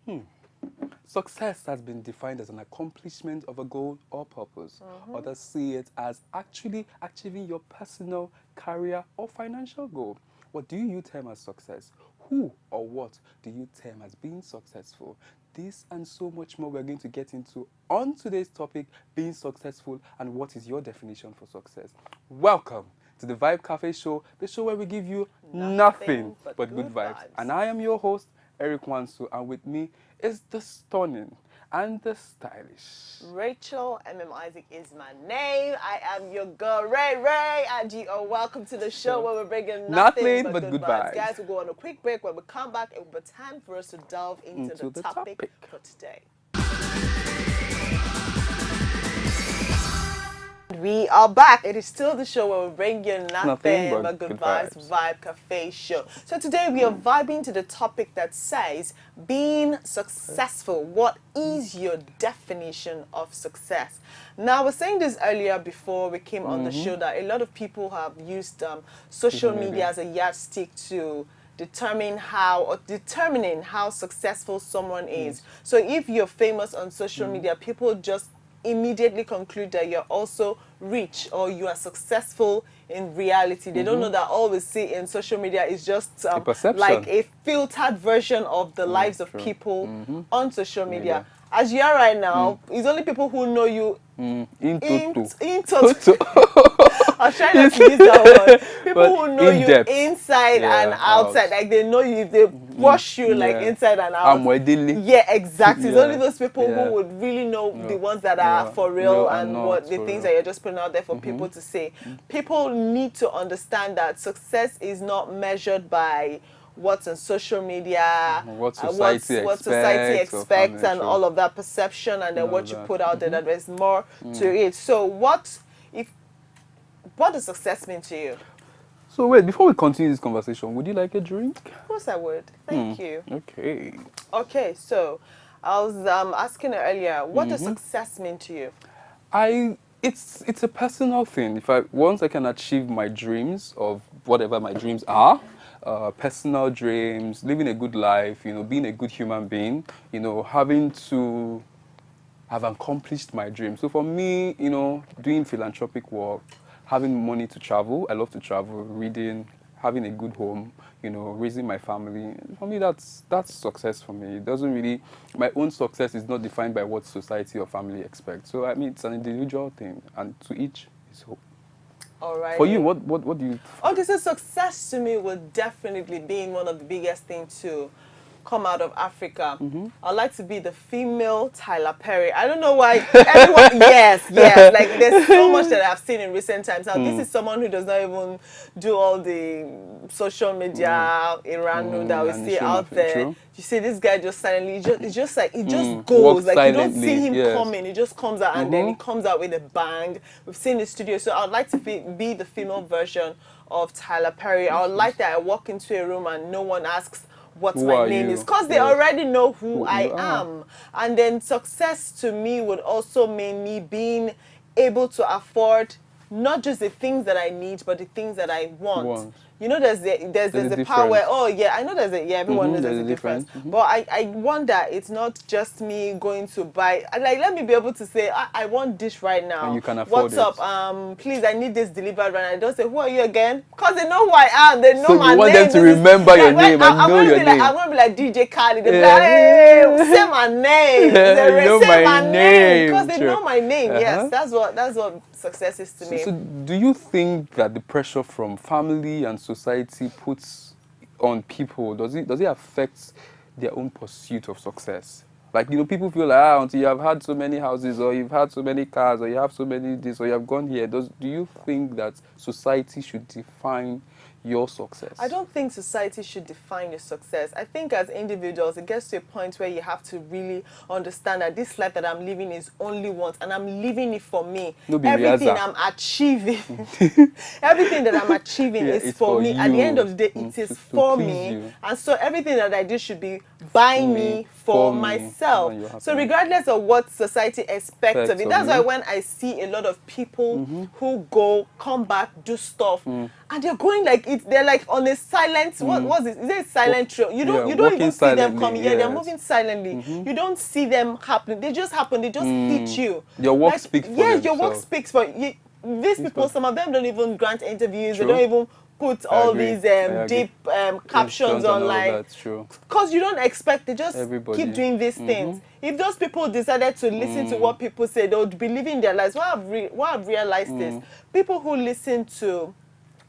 Hmm. Success has been defined as an accomplishment of a goal or purpose. Others see it as actually achieving your personal, career, or financial goal. What do you term as success? Who or what do you term as being successful? This and so much more we're going to get into on today's topic, being successful, and what is your definition for success. Welcome to the Vibe Cafe Show, the show where we give you nothing but good vibes. And I am your host, Eric Wansu, and with me is the stunning and the stylish Rachel Isaac is my name. I am your girl Ray Ray, and you are welcome to the show where we're bringing nothing but good vibes. Guys, we'll go on a quick break. When we come back, it will be time for us to delve into the topic for today. We are back. It is still the show where we bring you nothing but good vibes, Vibe Cafe Show. So today we are vibing to the topic that says being successful. What is your definition of success? Now, I was saying this earlier before we came on the show that a lot of people have used social media as a yardstick to determining how successful someone is. So if you're famous on social media, people just immediately conclude that you're also rich or you are successful in reality. They don't know that all we see in social media is just like a filtered version of the lives of people on social media. As you are right now, it's only people who know you in total. I was trying not to use that word. People who know you inside and outside, like they know you, if they wash you like inside and out. Yeah, exactly. It's only those people who would really know the ones that are for real and what the things that you're just putting out there for people to say. People need to understand that success is not measured by what's on social media, what society expects and all of that perception, and then what you put out there, that there's more to it. So what does success mean to you? So wait, before we continue this conversation, would you like a drink? Of course I would. Thank you. Okay. Okay, so I was asking earlier, what does success mean to you? It's a personal thing. Once I can achieve my dreams of whatever my dreams are, personal dreams, living a good life, being a good human being, having to have accomplished my dream. So for me, doing philanthropic work, having money to travel, I love to travel, reading, having a good home, raising my family. For me, that's success for me. It doesn't really, my own success is not defined by what society or family expects. So I mean, it's an individual thing, and to each his hope. All right. For you, what do you? Okay, so success to me would definitely be one of the biggest things to come out of Africa. I'd like to be the female Tyler Perry. I don't know why everyone. Yes. Like there's so much that I've seen in recent times. Now this is someone who does not even do all the social media Iran that we see out there. True. You see this guy just silently, it just goes. Like silently, you don't see him coming. It just comes out and then it comes out with a bang. We've seen the studio. So I'd like to be the female version of Tyler Perry. I would like that I walk into a room and no one asks what my name is, because they already know who I am. And then success to me would also mean me being able to afford not just the things that I need, but the things that I want. There's the power where, I know everyone knows there's a difference. But I want that it's not just me going to buy, like, let me be able to say, I want this right now. And you can afford What's up? Please, I need this delivered right now. I don't say, who are you again? Because they know who I am. They know my name. So you want them to remember your name and know your name. I'm going to be like DJ Khaled. They'll be like, hey, say my name. Say my name. Because they know my name. Yes, that's what success is to me. So do you think that the pressure from family and society puts on people, does it affect their own pursuit of success? Like, people feel like, until you have had so many houses, or you've had so many cars, or you have so many this, or you have gone here. Do you think that society should define your success? I don't think society should define your success. I think as individuals, it gets to a point where you have to really understand that this life that I'm living is only once, and I'm living it for me. Everything I'm achieving, everything that I'm achieving is for me. At the end of the day, it is for me. And so everything that I do should be by me, for myself. So regardless of what society expects of me, that's why when I see a lot of people who come back, do stuff, and they're going like it. They're like on a silent. What's it? Is it a silent trail? You don't even see them coming. Yeah, they're moving silently. You don't see them happening. They just happen. They just hit you. Your work speaks for themselves. Your work speaks for you. These people. Some of them don't even grant interviews. They don't even put all these deep captions online. Because you don't expect. They just keep doing these things. If those people decided to listen to what people say, they would be living their lives. What I've realized is people who listen to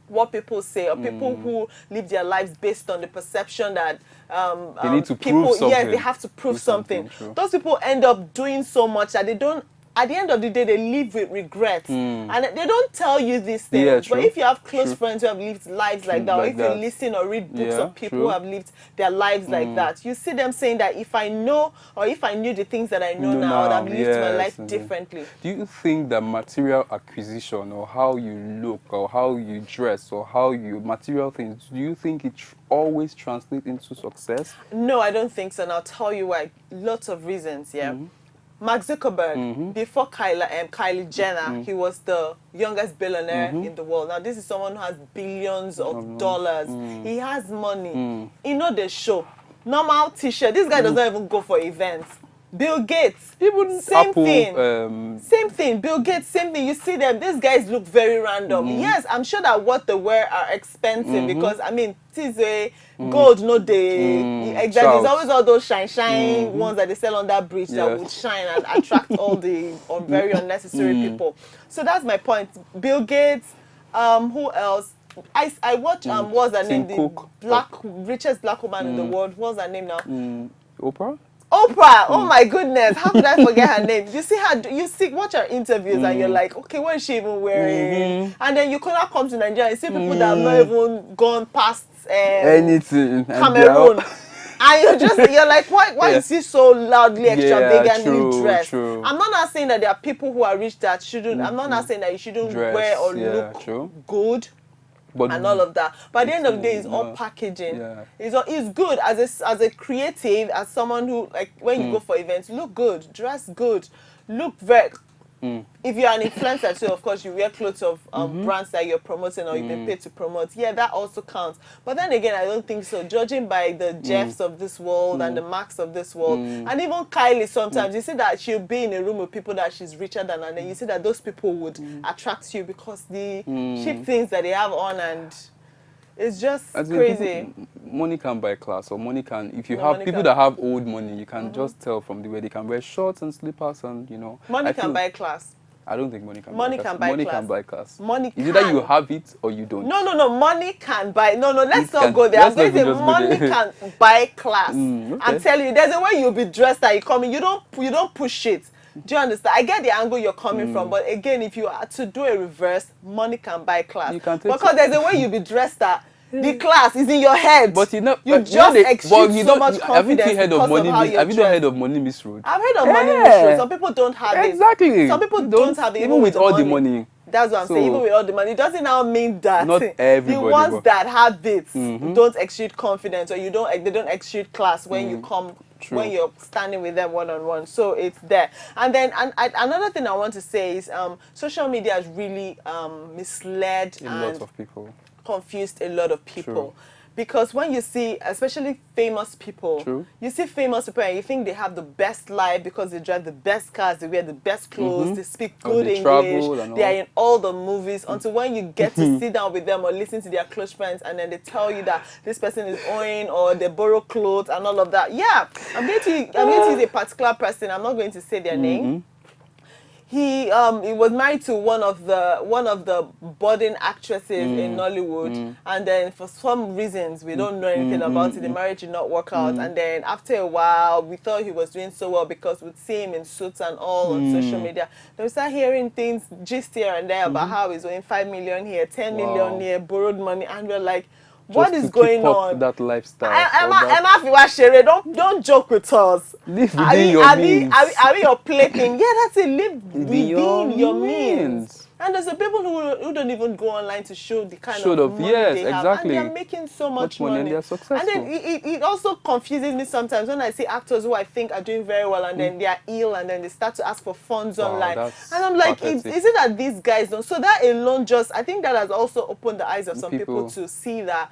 what people say, or people who live their lives based on the perception that they need to prove something. Yes, they have to prove something. Those people end up doing so much that they don't. At the end of the day, they live with regrets, and they don't tell you these things. Yeah, but if you have close friends who have lived lives like that, or if you listen or read books of people who have lived their lives like that, you see them saying that if I know, or if I knew the things that I know now, I would have lived my life differently. Do you think that material acquisition, or how you look, or how you dress, or how you material things, do you think it always translates into success? No, I don't think so, and I'll tell you why. Lots of reasons. Mark Zuckerberg, before Kylie Jenner, he was the youngest billionaire in the world. Now, this is someone who has billions of dollars. He has money. You know the show. Normal t-shirt. This guy does not even go for events. Bill Gates, even same Apple, thing. Same thing. Bill Gates, same thing. You see them. These guys look very random. Yes, I'm sure that what they wear are expensive because I mean, it is a gold, no they exactly. There's always all those shine ones that they sell on that bridge that would shine and attract all the very unnecessary people. So that's my point. Bill Gates. Who else? I watch what's her name? The richest black woman in the world. What's her name now? Oprah. Oprah, oh my goodness, how could I forget her name? You see her, watch her interviews and you're like, okay, what is she even wearing? And then you cannot come to Nigeria and see people that have not even gone past anything, Cameroon. And you're like, why is he so loudly extravagantly dressed? I'm not saying that there are people who are rich that shouldn't, I'm not saying that you shouldn't wear or look good. But and all of that, but at the end of the day, it's all packaging. It's good as a creative, as someone who, like, when you go for events, look good, dress good, look very. If you're an influencer too, of course, you wear clothes of brands that you're promoting or you've been paid to promote. Yeah, that also counts. But then again, I don't think so. Judging by the Jeffs of this world and the Marks of this world, and even Kylie sometimes, you see that she'll be in a room with people that she's richer than, and then you see that those people would attract you because the cheap things that they have on, and it's just crazy. Money can buy class, or money can, if you have people that have old money, you can just tell from the way they can wear shorts and slippers and, you know. Money can buy class. I don't think money can buy class. Money can buy class. Money can. Is it that you have it or you don't? No. Money can buy. No. Let's not go there. I'm going to say money can buy class. I'm telling you, there's a way you'll be dressed that you come in. You don't push it. Do you understand? I get the angle you're coming from, but again, if you are to do a reverse, money can buy class. Because there's a way you'll be dressed that the class is in your head. But you know, you just exude so much confidence because of how you're Have you not heard of money misroad? I've heard of money misroad. Some people don't have it. Exactly. Some people don't have it even with all the money. That's what I'm saying. Even with all the money, it doesn't now mean that not everybody, the ones that have it don't exude confidence, or they don't exude class when you come. When you're standing with them one-on-one. So it's there. And then another thing I want to say is social media has really misled a lot of people, confused a lot of people. Because when you see, especially famous people, you see famous people and you think they have the best life because they drive the best cars, they wear the best clothes, they speak good English, they are in all the movies, until when you get to sit down with them or listen to their close friends and then they tell you that this person is owing or they borrow clothes and all of that. Yeah, I'm going to use a particular person. I'm not going to say their name. He was married to one of the budding actresses in Nollywood, and then for some reasons we don't know anything about it, the marriage did not work out, and then after a while we thought he was doing so well because we'd see him in suits and all on social media. Then we start hearing things just here and there about how he's owing 5 million here, 10 million here, borrowed money, and we're like, what is going on? That lifestyle. Emma, don't joke with us. Live within your means. Are we your plaything? Yeah, that's it. Live within your means. And there's some people who don't even go online to show the kind of money they have. Exactly. And they're making so much money. And they're successful. And then it also confuses me sometimes when I see actors who I think are doing very well and then they are ill and then they start to ask for funds online. And I'm like, is it that these guys don't? So that alone I think that has also opened the eyes of some people to see that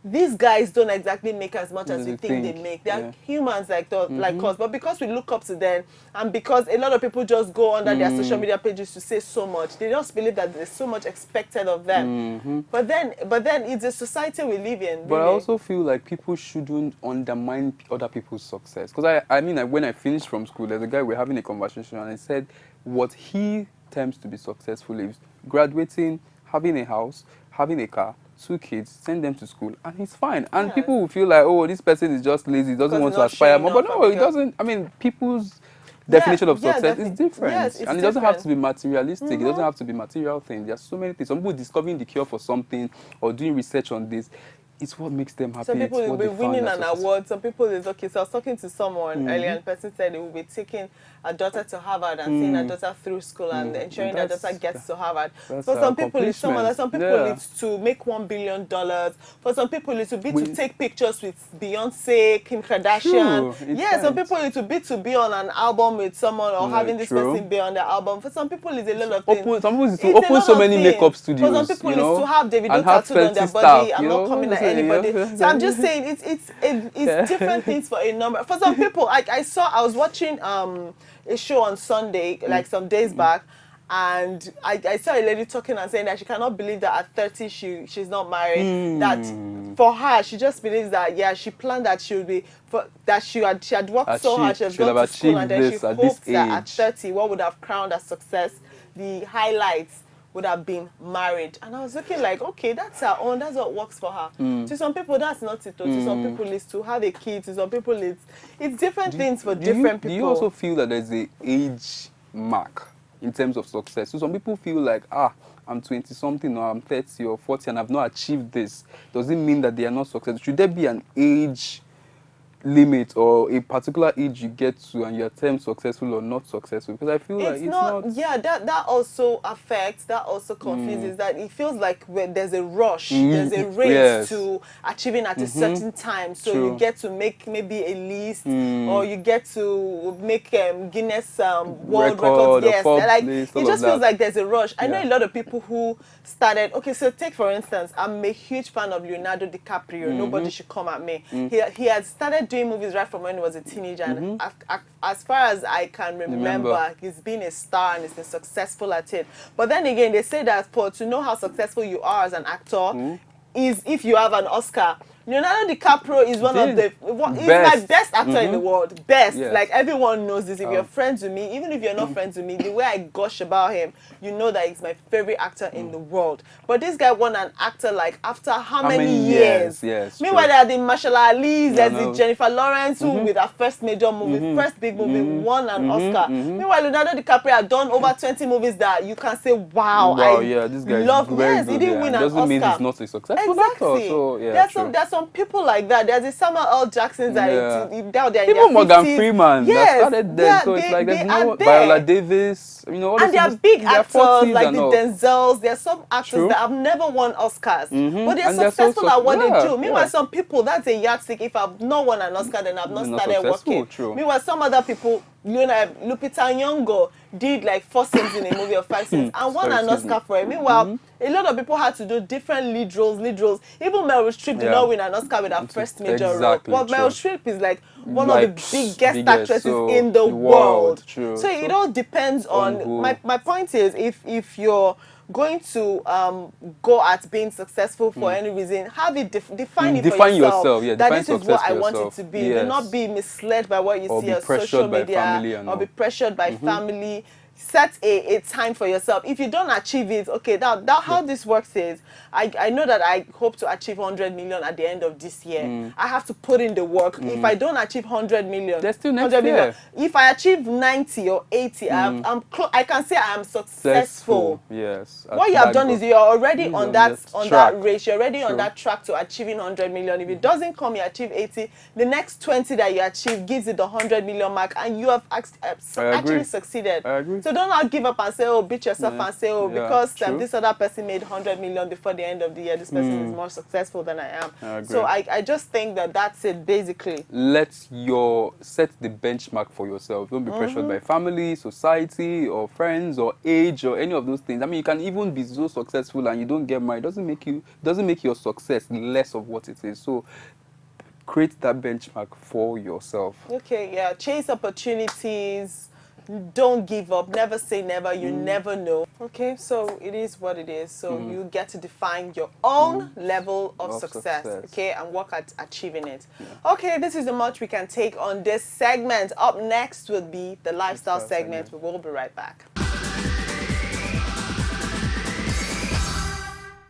these guys don't exactly make as much as we think they make. They're humans like us. But because we look up to them and because a lot of people just go under their social media pages to say so much, they just believe that there's so much expected of them. But then it's a society we live in. Really. But I also feel like people shouldn't undermine other people's success. Because I mean, when I finished from school, there's a guy, we're having a conversation, and he said what he terms to be successful is graduating, having a house, having a car, 2 kids, send them to school, and he's fine. And people will feel like, oh, this person is just lazy, doesn't want to aspire more. But no, it doesn't. I mean, people's definition of success is different. Yes, and it doesn't have to be materialistic. It doesn't have to be material things. There's so many things. Some people discovering the cure for something or doing research on this. It's what makes them happy. Some people will be winning an award. Some people is okay. So I was talking to someone earlier, and the person said they will be taking a daughter to Harvard and seeing a daughter through school and ensuring that daughter gets to Harvard. For some people, it's some people it's to make $1 billion. For some people, it will be to take pictures with Beyonce, Kim Kardashian. Yeah, some people it will be to be on an album with someone or having this person be on the album. For some people, it's a lot of things. Some people it's to open so many makeup studios. For some people, it's to have Davido tattooed on their body. I'm not coming at anybody. So I'm just saying it's different things for a number. For some people, I was watching a show on Sunday, like some days back, and I saw a lady talking and saying that she cannot believe that at 30 she's not married. That for her, she just believes that she planned that she would be that she had worked so hard, she has gone to school, and then she hoped that at 30, what would have crowned as success, the highlights would have been married. And I was looking like, okay, that's her own, that's what works for her. To some people, that's not it. To some people, it's to have a kid. To some people, it's different things for different people. Do you also feel that there's an age mark in terms of success? So some people feel like, I'm 20-something or I'm 30 or 40 and I've not achieved this. Does it mean that they are not successful? Should there be an age limit or a particular age you get to and you're termed successful or not successful? Because I feel like it's not. Yeah, that also affects, that also confuses, that it feels like there's a rush, there's a race to achieving at a certain time. So you get to make maybe a list or you get to make Guinness World Records. Yes, like it just feels like there's a rush. I know a lot of people who started. Okay, so take for instance, I'm a huge fan of Leonardo DiCaprio. Nobody should come at me. He had started doing movies right from when he was a teenager, and as far as I can remember, he's been a star and he's been successful at it. But then again, they say that to know how successful you are as an actor is if you have an Oscar. Leonardo DiCaprio is one of the he's my best actor in the world. Best. Yes. Like everyone knows this. If you're friends with me, even if you're not friends with me, the way I gush about him, you know that he's my favorite actor in the world. But this guy won an actor like after how many years? Yes. Meanwhile, there are the Mahershala Ali's, there's the Jennifer Lawrence who with her first major movie, first big movie, won an Oscar. Meanwhile, Leonardo DiCaprio had done over 20 movies that you can say, wow, this guy love. Yes, he didn't win an Oscar. Doesn't mean he's not a successful actor. So there's some people like that. There's a Samuel L. Jackson that even Morgan Freeman that started then. So it's like there's no Viola Davis, and they are big actors like the Denzels. There are some actors that have never won Oscars, but they're successful at what they do. Meanwhile, some people, that's a yardstick. If I've not won an Oscar, then I've not started working. Meanwhile, some other people, Lupita Nyong'o did like 4 scenes in a movie of 5 scenes and won an Oscar for it. Meanwhile, a lot of people had to do different lead roles. Even Meryl Streep did not win an Oscar with her first major role. But Meryl Streep is like one of the biggest actresses in the world. So it all depends on. My point is, if you're going to go at being successful for any reason, have it define it for yourself. That this is what I want it to be. Do not be misled by what you see on social media or be pressured by family. Set a time for yourself. If you don't achieve it, okay, how this works is, I know that I hope to achieve 100 million at the end of this year. I have to put in the work. If I don't achieve 100 million, there's still next year. If I achieve 90 or 80, I can say I am successful. Yes. What you have done is you're already on that race. You're already on that track to achieving 100 million. If it doesn't come, you achieve 80. The next 20 that you achieve gives it the 100 million mark, and you have actually succeeded. I agree. So don't now give up and say, oh, beat yourself and say, oh, because this other person made 100 million before the end of the year, this person is more successful than I am. So I just think that that's it, basically. Set the benchmark for yourself. Don't be pressured by family, society, or friends, or age, or any of those things. I mean, you can even be so successful and you don't get married. Doesn't make your success less of what it is. So create that benchmark for yourself. Okay, yeah. Chase opportunities. Don't give up. Never say never. You never know. Okay, so it is what it is. So you get to define your own level of success. Okay, and work at achieving it. Yeah. Okay, this is the much we can take on this segment. Up next will be the lifestyle segment. We will be right back.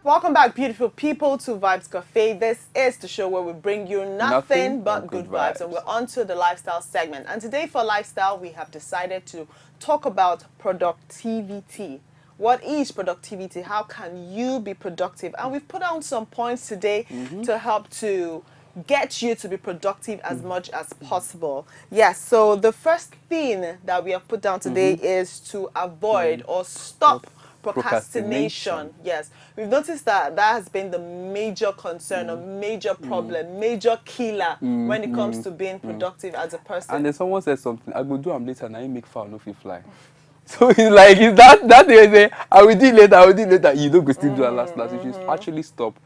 Welcome back, beautiful people, to Vibes Cafe. This is the show where we bring you nothing but good vibes. And we're on to the lifestyle segment. And today for lifestyle, we have decided to talk about productivity. What is productivity? How can you be productive? And we've put down some points today to help to get you to be productive as much as possible. Yes, so the first thing that we have put down today is to avoid or stop procrastination. Yes, we've noticed that has been the major concern, a major problem, major killer when it comes to being productive as a person. And then someone said something, I go do them later, now you make foul, no fit fly. So it's like, is that they say, I will do it later, you don't go still do it last. If you actually stop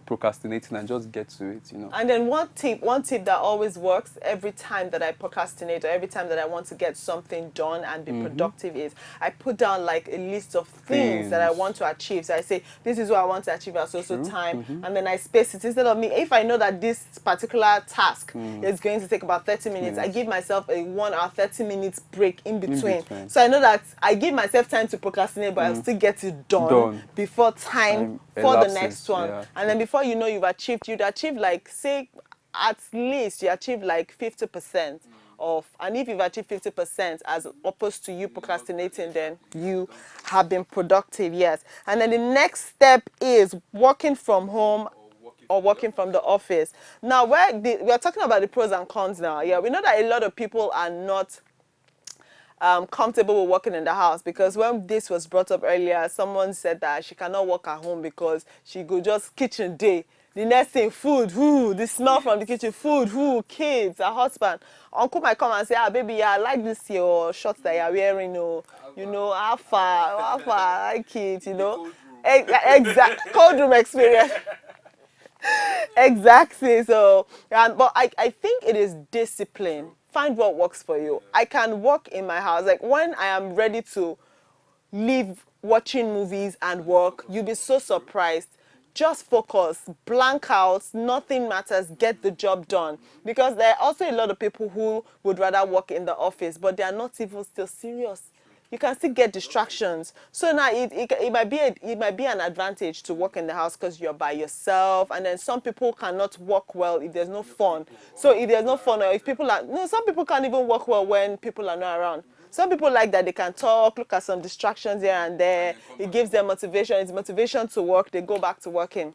procrastinating and just get to it, And then one tip that always works every time that I procrastinate or every time that I want to get something done and be productive is I put down like a list of things that I want to achieve. So I say, this is what I want to achieve at so time, and then I space it. Instead of me, if I know that this particular task is going to take about 30 minutes, I give myself a 1 hour, 30 minutes break in between. So I know that I give myself time to procrastinate, but I'll still get it done before time for the next one. Yeah. And then before you know, you'd achieve like, say, at least you achieve like 50% of, and if you've achieved 50% as opposed to you procrastinating, then you have been productive, yes. And then the next step is working from home or working from the office. Now, we're talking about the pros and cons now. Yeah, we know that a lot of people are not comfortable with working in the house, because when this was brought up earlier, someone said that she cannot work at home because she go just kitchen day. The next thing, food, the smell from the kitchen, food, kids, her husband. Uncle might come and say, baby, yeah, I like this your shorts that you're wearing, how far, I like it, Exact cold room experience. Exactly. So, but I think it is discipline. Find what works for you. I can work in my house. Like when I am ready to leave watching movies and work, you'll be so surprised. Just focus, blank out, nothing matters, get the job done. Because there are also a lot of people who would rather work in the office, but they are not even still serious. You can still get distractions. So now it might be an advantage to work in the house because you're by yourself, and then some people cannot work well if there's no fun. So if there's no fun, or if some people can't even work well when people are not around. Some people like that they can talk, look at some distractions here and there. It gives them motivation. It's motivation to work. They go back to working.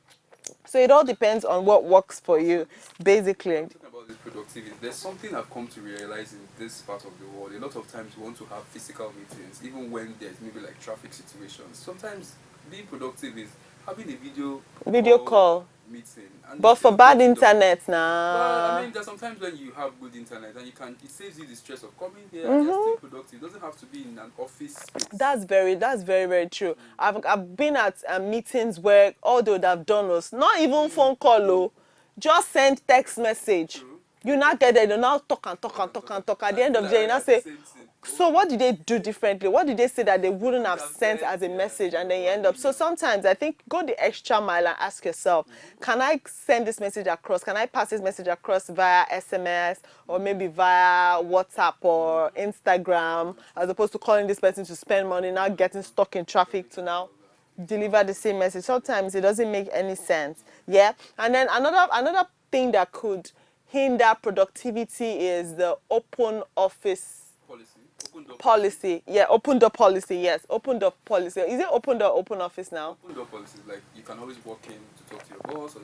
So it all depends on what works for you, basically. Talking about this productivity, there's something I've come to realize in this part of the world. A lot of times we want to have physical meetings, even when there's maybe like traffic situations. Sometimes being productive is having a video call meeting. But for bad internet now. Well, I mean, there's sometimes when you have good internet and it saves you the stress of coming there and you're still productive. It doesn't have to be in an office space. That's very, very true. I've been at meetings where all they would have done was not even phone call, just send text message. You now get there, you now talk. At the end of the day, you now say, so what did they do differently? What did they say that they wouldn't have sent as a message? And then you end up. So sometimes I think go the extra mile and ask yourself, can I send this message across? Can I pass this message across via SMS or maybe via WhatsApp or Instagram, as opposed to calling this person to spend money, now getting stuck in traffic to now deliver the same message? Sometimes it doesn't make any sense. Yeah. And then another thing that could hinder productivity is the open office policy. Yeah, open door policy. Yes, open door policy. Is it open door, open office now? Open door policy is like you can always walk in to talk to your boss, or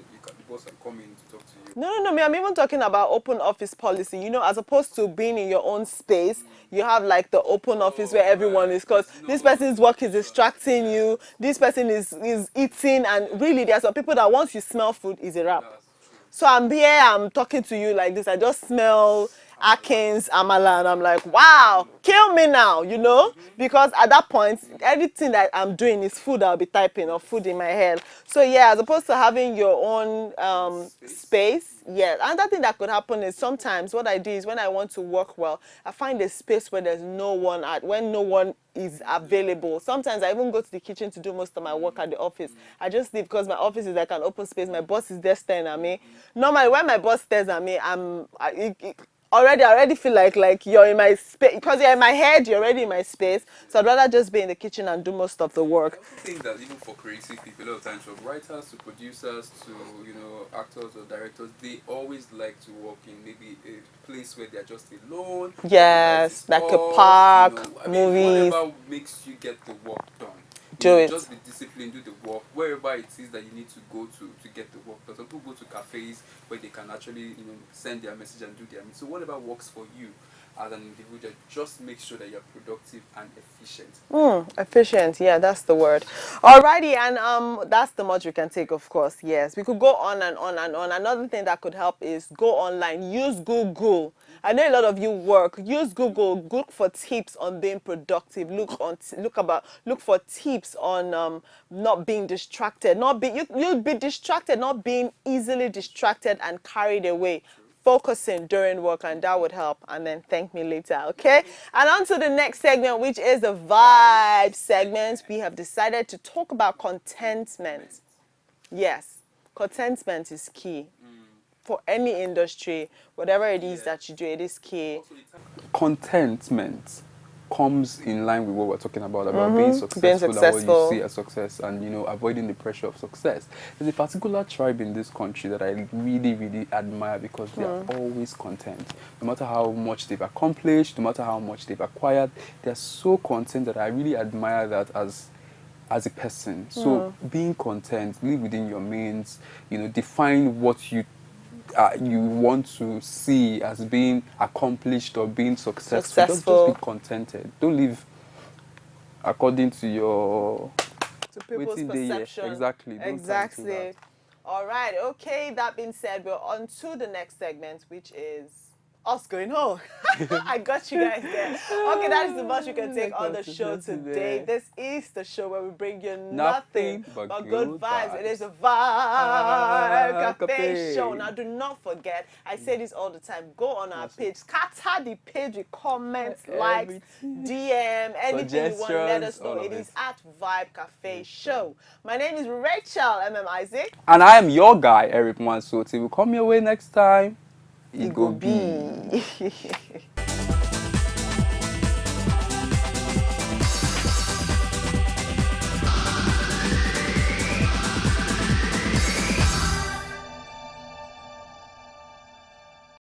boss and come in to talk to you. No, me, I'm even talking about open office policy. You know, as opposed to being in your own space, you have like the open office where everyone is, because this person's work is distracting you, this person is eating, and really there are some people that once you smell food is a wrap. So I'm here, I'm talking to you like this, I just smell Atkins, Amala, and I'm like, wow, kill me now, you know? Because at that point, everything that I'm doing is food I'll be typing or food in my head. So yeah, as opposed to having your own space, yeah. Another thing that could happen is sometimes what I do is when I want to work well, I find a space where there's no one when no one is available. Sometimes I even go to the kitchen to do most of my work at the office. I just leave because my office is like an open space. My boss is there staring at me. Normally, when my boss stares at me, I already feel like you're in my space, because you're in my head, you're already in my space. So I'd rather just be in the kitchen and do most of the work. I think that even for creative people, a lot of times from writers to producers to actors or directors, they always like to work in maybe a place where they're just alone. Yes, like a park, movies. Whatever makes you get the work done. Do it. Just be disciplined, do the work wherever it is that you need to go to get the work done. Some people go to cafes where they can actually send their message and do their so whatever works for you as an individual, just make sure that you're productive and efficient. Efficient, yeah, that's the word. Alrighty, and that's the much we can take, of course. Yes, we could go on and on and on. Another thing that could help is go online, use Google. I know a lot of you work. Use Google. Look for tips on being productive. Look for tips on not being distracted. You'll be distracted, not being easily distracted and carried away. Focusing during work, and that would help. And then thank me later, okay? And on to the next segment, which is the vibe segment. We have decided to talk about contentment. Yes, contentment is key for any industry. Whatever it is that you do, it is key. Contentment comes in line with what we're talking about being successful and what you see as success, and avoiding the pressure of success. There's a particular tribe in this country that I really, really admire because they are always content. No matter how much they've accomplished, no matter how much they've acquired, they're so content that I really admire that as a person. So being content, live within your means, define what you want to see as being accomplished or being successful. Just be contented. Don't live according to your people's perception. Exactly. Exactly. All right. Okay. That being said, we're on to the next segment, which is us going home. I got you guys there. Okay, that is the much we can take on the show today. This is the show where we bring you nothing but good vibes. It is a vibe cafe show. Now, do not forget, I say this all the time, go on our page, scatter the page with comments, likes, DM, anything you want, let us know. It is at Vibe Cafe Show. My name is Rachel Isaac. And I am your guy, Eric Mwansote. We'll come your way next time. It go be.